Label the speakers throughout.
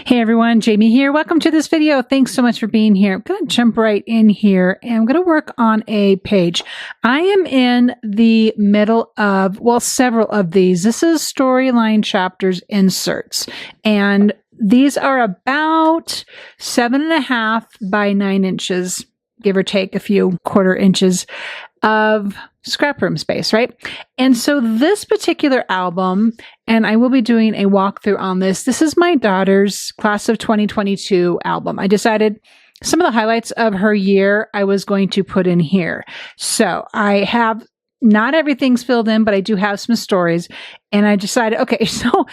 Speaker 1: Hey everyone, Jamie here. Welcome to this video. Thanks so much for being here. I'm going to jump right in here and I'm going to work on a page. I am in the middle of, well, several of these. This is Storyline Chapters Inserts. And these are about 7.5 by 9 inches, give or take a few quarter inches of scrap room space, right? And so this particular album, and I will be doing a walkthrough on this. This is my daughter's class of 2022 album. I decided some of the highlights of her year I was going to put in here. So I have not everything's filled in, but I do have some stories. And I decided, okay, so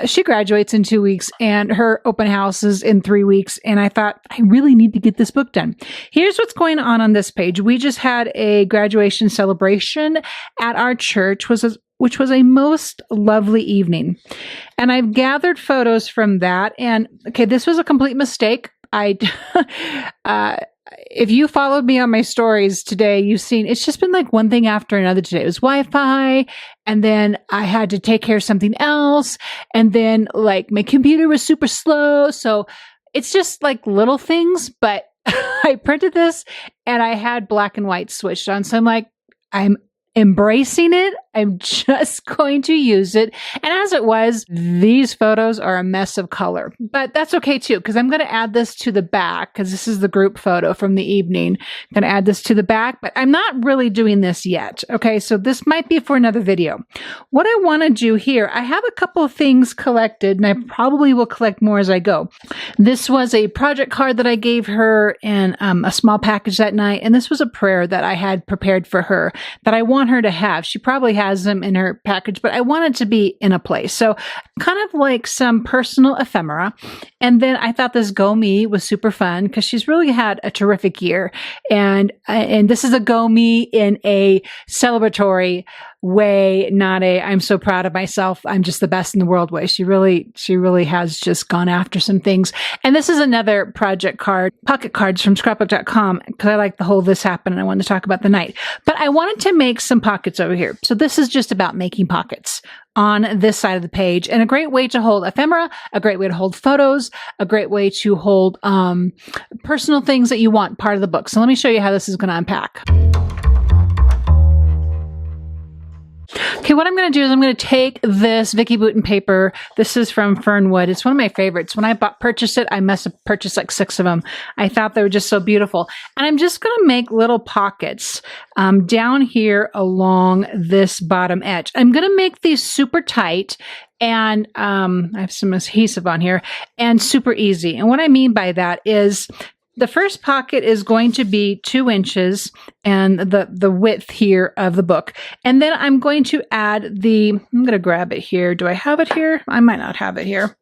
Speaker 1: she graduates in 2 weeks and her open house is in 3 weeks. And I thought, I really need to get this book done. Here's what's going on this page. We just had a graduation celebration at our church, which was a most lovely evening. And I've gathered photos from that. And okay, this was a complete mistake. If you followed me on my stories today, you've seen it's just been like one thing after another today. It was Wi-Fi, and then I had to take care of something else, and then like my computer was super slow. So it's just like little things, but I printed this and I had black and white switched on. So I'm like, I'm embracing it. I'm just going to use it. And as it was, these photos are a mess of color, but that's okay too, because I'm going to add this to the back because this is the group photo from the evening. I'm going to add this to the back, but I'm not really doing this yet. Okay. So this might be for another video. What I want to do here, I have a couple of things collected and I probably will collect more as I go. This was a project card that I gave her in a small package that night. And this was a prayer that I had prepared for her that I want her to have. She probably has them in her package, but I want it to be in a place. So kind of like some personal ephemera. And then I thought this Go Me was super fun because she's really had a terrific year. And this is a Go Me in a celebratory way, not a I'm so proud of myself, I'm just the best in the world way. She really has just gone after some things. And this is another project card, Pocket Cards from ScrapbookCom, because I like the whole this happened and I wanted to talk about the night. But I wanted to make some pockets over here. So this is just about making pockets on this side of the page, and a great way to hold ephemera, a great way to hold photos, a great way to hold personal things that you want part of the book. So let me show you how this is going to unpack. Okay, what I'm going to do is I'm going to take this Vicky Bouton paper. This is from Fernwood. It's one of my favorites. When I purchased it, I must have purchased like 6 of them. I thought they were just so beautiful. And I'm just going to make little pockets down here along this bottom edge. I'm going to make these super tight. And I have some adhesive on here and super easy. And what I mean by that is the first pocket is going to be 2 inches and the width here of the book. And then I'm going to add I'm going to grab it here. Do I have it here? I might not have it here.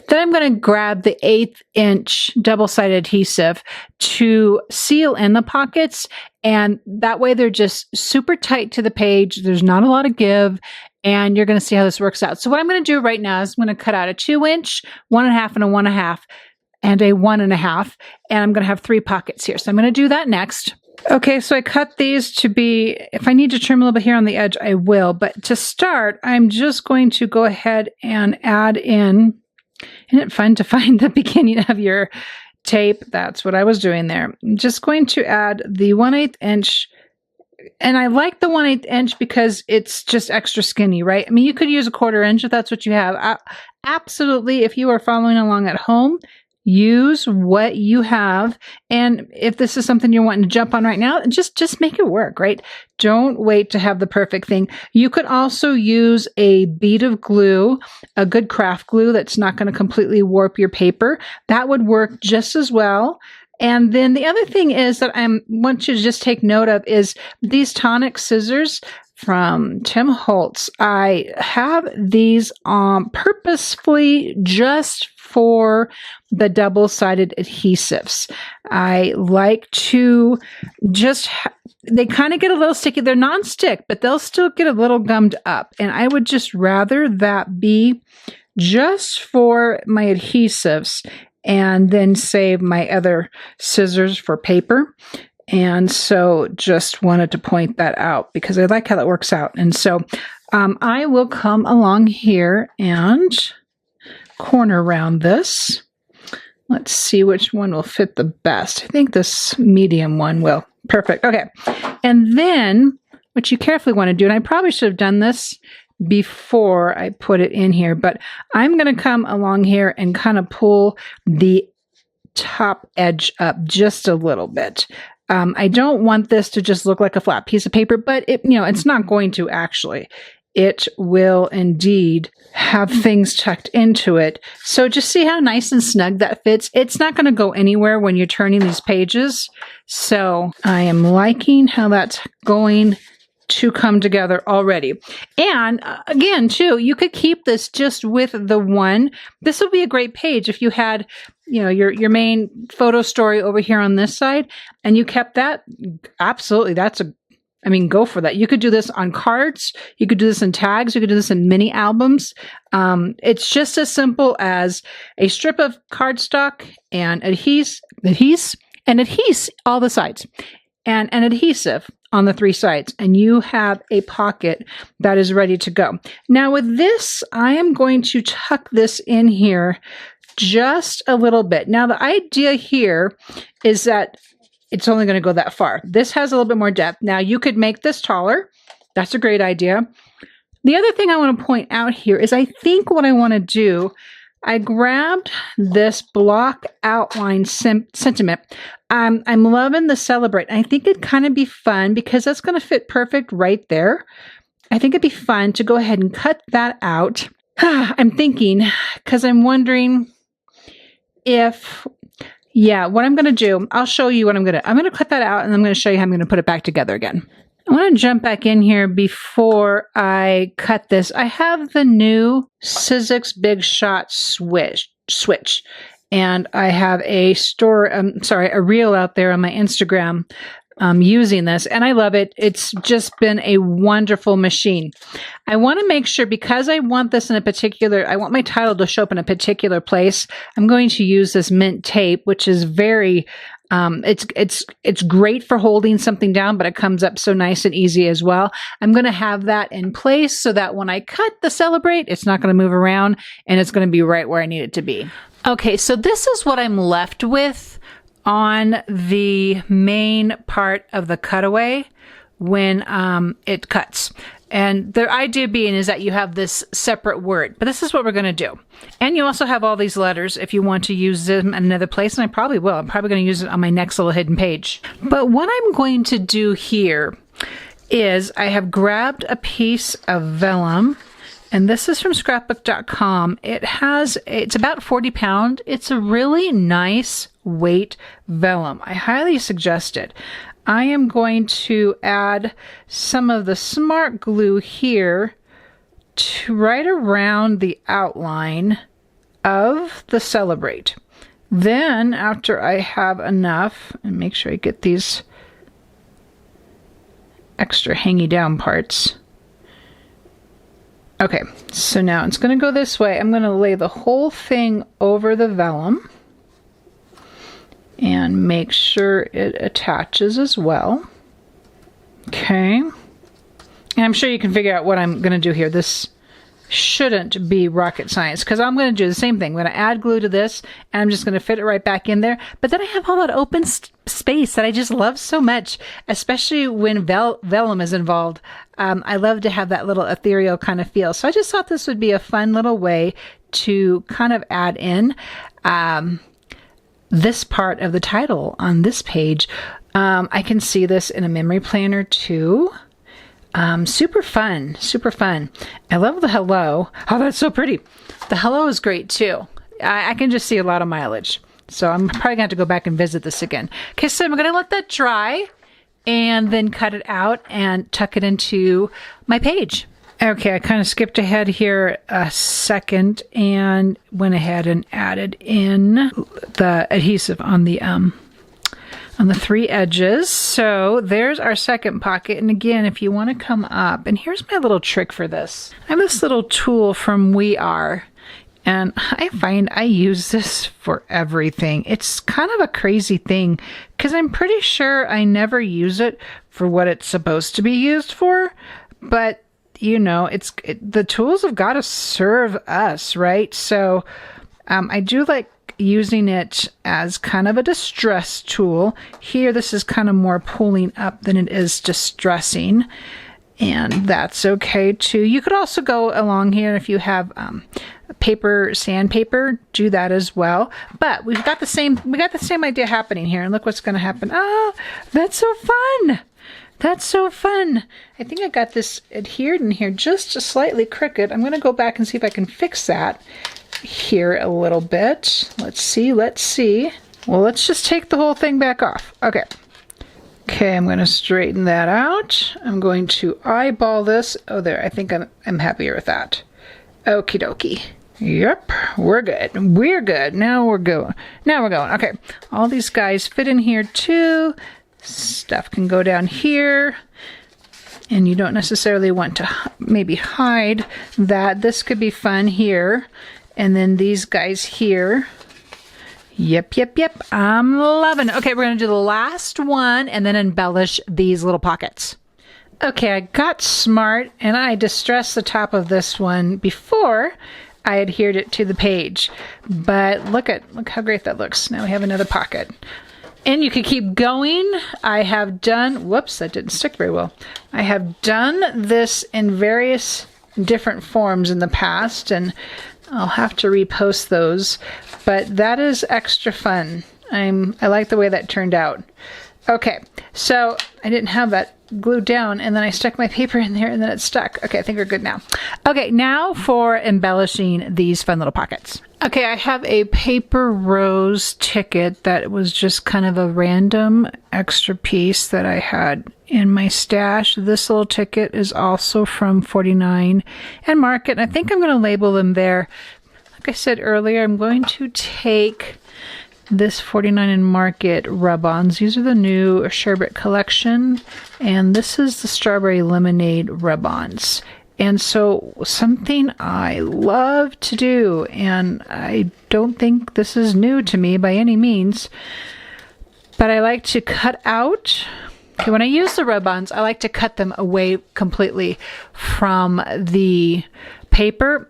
Speaker 1: Then I'm going to grab the 1/8 inch double-sided adhesive to seal in the pockets. And that way they're just super tight to the page. There's not a lot of give. And you're going to see how this works out. So what I'm going to do right now is I'm going to cut out a 2 inch, 1.5 and a 1.5. And a 1.5, and I'm going to have 3 pockets here. So I'm going to do that next. Okay, so I cut these to be, if I need to trim a little bit here on the edge, I will. But to start, I'm just going to go ahead and add in, isn't it fun to find the beginning of your tape? That's what I was doing there. I'm just going to add the 1/8 inch. And I like the 1/8 inch because it's just extra skinny, right? I mean, you could use a 1/4 inch if that's what you have. Absolutely, if you are following along at home, use what you have. And if this is something you're wanting to jump on right now, just make it work, right? Don't wait to have the perfect thing. You could also use a bead of glue, a good craft glue that's not going to completely warp your paper. That would work just as well. And then the other thing is that I want you to just take note of is these Tonic scissors from Tim Holtz. I have these purposefully just for the double-sided adhesives. I like to just, they kind of get a little sticky. They're non-stick, but they'll still get a little gummed up. And I would just rather that be just for my adhesives and then save my other scissors for paper. And so just wanted to point that out because I like how that works out. And so I will come along here and corner around this. Let's see which one will fit the best. I think this medium one will. Perfect. Okay. And then what you carefully want to do, and I probably should have done this before I put it in here, but I'm going to come along here and kind of pull the top edge up just a little bit. I don't want this to just look like a flat piece of paper, but it's not going to actually. It will indeed have things tucked into it. So just see how nice and snug that fits. It's not going to go anywhere when you're turning these pages. So I am liking how that's going to come together already. And again, too, you could keep this just with the one. This would be a great page if you had, your main photo story over here on this side, and you kept that. Absolutely. Go for that. You could do this on cards. You could do this in tags. You could do this in mini albums. It's just as simple as a strip of cardstock and adhese all the sides, and an adhesive on the 3 sides, and you have a pocket that is ready to go. Now with this, I am going to tuck this in here just a little bit. Now the idea here is that it's only going to go that far. This has a little bit more depth. Now you could make this taller. That's a great idea. The other thing I want to point out here is I think what I want to do, I grabbed this block outline sentiment. I'm loving the Celebrate. I think it'd kind of be fun because that's going to fit perfect right there. I think it'd be fun to go ahead and cut that out. I'm thinking, because I'm wondering if... Yeah, what I'm going to do, I'll show you what I'm going to cut that out, and I'm going to show you how I'm going to put it back together again. I want to jump back in here before I cut this. I have the new Sizzix Big Shot switch, and I have a reel out there on my Instagram using this, and I love it. It's just been a wonderful machine. I want to make sure, because I want this in a particular, I want my title to show up in a particular place, I'm going to use this mint tape, which is very, it's great for holding something down, but it comes up so nice and easy as well. I'm going to have that in place so that when I cut the Celebrate, it's not going to move around, and it's going to be right where I need it to be. Okay, so this is what I'm left with on the main part of the cutaway when it cuts. And the idea being is that you have this separate word, but this is what we're going to do. And you also have all these letters if you want to use them in another place, and I probably will. I'm probably going to use it on my next little hidden page. But what I'm going to do here is I have grabbed a piece of vellum, and this is from ScrapbookCom. It's about 40 pounds. It's a really nice weight vellum. I highly suggest it. I am going to add some of the smart glue here to right around the outline of the Celebrate. Then, after I have enough, and make sure I get these extra hangy down parts. Okay, so now it's going to go this way. I'm going to lay the whole thing over the vellum and make sure it attaches as well. Okay. And I'm sure you can figure out what I'm going to do here. This shouldn't be rocket science, because I'm going to do the same thing. I'm going to add glue to this, and I'm just going to fit it right back in there. But then I have all that open space that I just love so much, especially when vellum is involved. I love to have that little ethereal kind of feel. So I just thought this would be a fun little way to kind of add in this part of the title on this page. I can see this in a memory planner too. Super fun, super fun. I love the hello. Oh, that's so pretty. The hello is great too. I can just see a lot of mileage. So I'm probably gonna have to go back and visit this again. Okay, so I'm gonna let that dry and then cut it out and tuck it into my page. Okay, I kind of skipped ahead here a second and went ahead and added in the adhesive on the 3 edges. So there's our second pocket. And again, if you want to come up, and here's my little trick for this. I have this little tool from We Are, and I find I use this for everything. It's kind of a crazy thing because I'm pretty sure I never use it for what it's supposed to be used for, but you know, the tools have got to serve us, right? So I do like using it as kind of a distress tool. Here, this is kind of more pulling up than it is distressing, and that's okay too. You could also go along here if you have sandpaper, do that as well. But we got the same idea happening here, and look what's going to happen. Oh, that's so fun! That's so fun. I think I got this adhered in here just slightly crooked. I'm going to go back and see if I can fix that here a little bit. Let's see. Well, let's just take the whole thing back off. Okay. Okay, I'm going to straighten that out. I'm going to eyeball this. Oh, there. I think I'm happier with that. Okie dokie. Yep, we're good. We're good. Now we're going. Okay. All these guys fit in here too. Stuff can go down here, and you don't necessarily want to maybe hide that. This could be fun here, and then these guys here. Yep. I'm loving it. Okay, we're going to do the last one and then embellish these little pockets. Okay, I got smart, and I distressed the top of this one before I adhered it to the page. But look how great that looks. Now we have another pocket. And you could keep going. I have done, whoops, that didn't stick very well. I have done this in various different forms in the past, and I'll have to repost those, but that is extra fun. I like the way that turned out. Okay, so I didn't have that glued down, and then I stuck my paper in there, and then it stuck. Okay, I think we're good now. Okay, now for embellishing these fun little pockets. Okay, I have a paper rose ticket that was just kind of a random extra piece that I had in my stash. This little ticket is also from 49 and Market, and I think I'm going to label them there. Like I said earlier, I'm going to take this 49 and Market Rub Ons. These are the new sherbet collection, and this is the strawberry lemonade Rub Ons. And so something I love to do, and I don't think this is new to me by any means, but I like to cut out. Okay, when I use the rub-ons, I like to cut them away completely from the paper.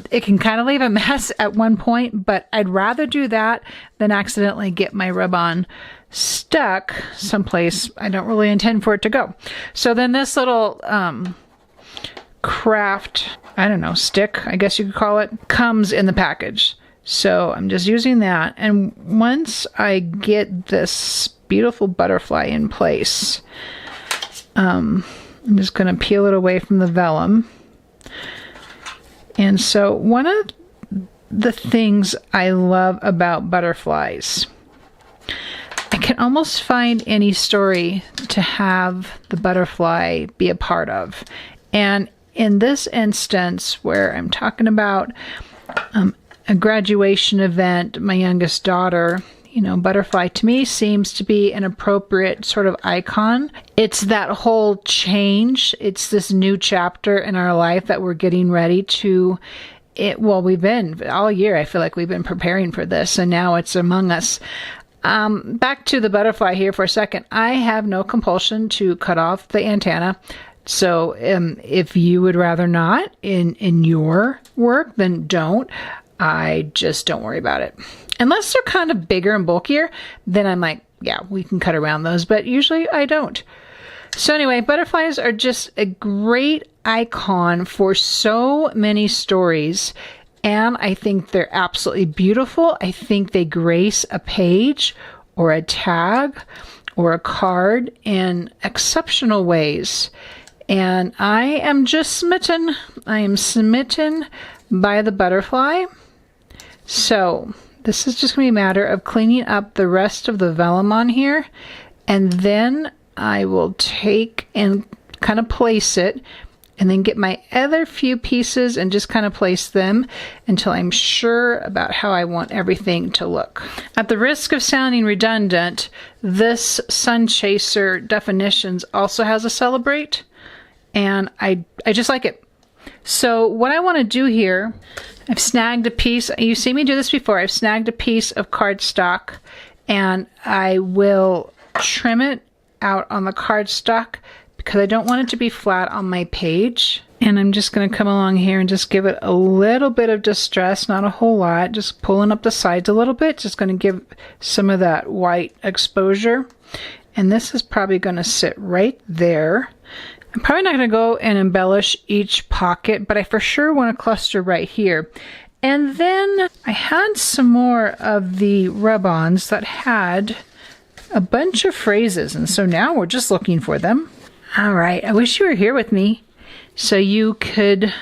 Speaker 1: It can kind of leave a mess at one point, but I'd rather do that than accidentally get my rub-on stuck someplace I don't really intend for it to go. So then this little craft, I don't know, stick, I guess you could call it, comes in the package. So I'm just using that. And once I get this beautiful butterfly in place, I'm just going to peel it away from the vellum. And so one of the things I love about butterflies, I can almost find any story to have the butterfly be a part of. And in this instance, where I'm talking about a graduation event, my youngest daughter, you know, butterfly to me seems to be an appropriate sort of icon. It's that whole change. It's this new chapter in our life that we're getting ready to. Well, we've been all year, I feel like we've been preparing for this, and now it's among us. Back to the butterfly here for a second. I have no compulsion to cut off the antenna. So if you would rather not in your work, then don't. I just don't worry about it. Unless they're kind of bigger and bulkier, then I'm like, yeah, we can cut around those. But usually I don't. So anyway, butterflies are just a great icon for so many stories. And I think they're absolutely beautiful. I think they grace a page or a tag or a card in exceptional ways. And I am just smitten. I am smitten by the butterfly. So this is just going to be a matter of cleaning up the rest of the vellum on here. And then I will take and kind of place it, and then get my other few pieces and just kind of place them until I'm sure about how I want everything to look. At the risk of sounding redundant, this Sun Chaser Definitions also has a celebrate, and I just like it. So what I want to do here, I've snagged a piece, you see me do this before, I've snagged a piece of cardstock, and I will trim it out on the cardstock because I don't want it to be flat on my page. And I'm just going to come along here and just give it a little bit of distress, not a whole lot, just pulling up the sides a little bit, just going to give some of that white exposure. And this is probably going to sit right there. I'm probably not going to go and embellish each pocket, but I for sure want to cluster right here. And then I had some more of the rub-ons that had a bunch of phrases, and so now we're just looking for them. All right, I wish you were here with me so you could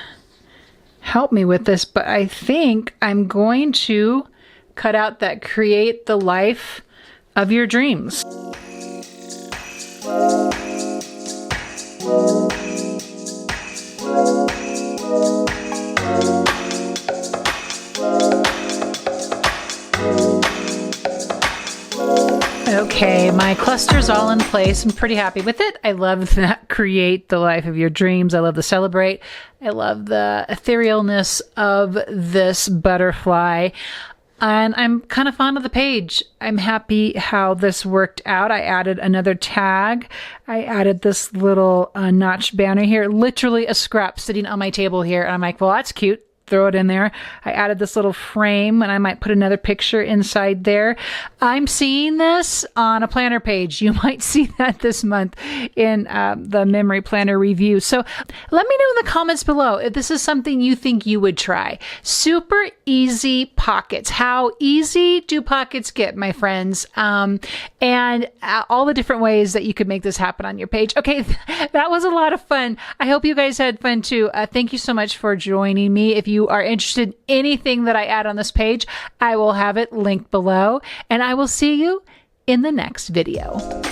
Speaker 1: help me with this, but I think I'm going to cut out that create the life of your dreams. Okay, my cluster's all in place. I'm pretty happy with it. I love that create the life of your dreams. I love the celebrate. I love the etherealness of this butterfly. And I'm kind of fond of the page. I'm happy how this worked out. I added another tag. I added this little notch banner here, literally a scrap sitting on my table here. And I'm like, well, that's cute. Throw it in there. I added this little frame, and I might put another picture inside there. I'm seeing this on a planner page. You might see that this month in the memory planner review. So let me know in the comments below if this is something you think you would try. Super easy pockets. How easy do pockets get, my friends? And all the different ways that you could make this happen on your page. Okay, that was a lot of fun. I hope you guys had fun too. Thank you so much for joining me. If you are interested in anything that I add on this page, I will have it linked below, and I will see you in the next video.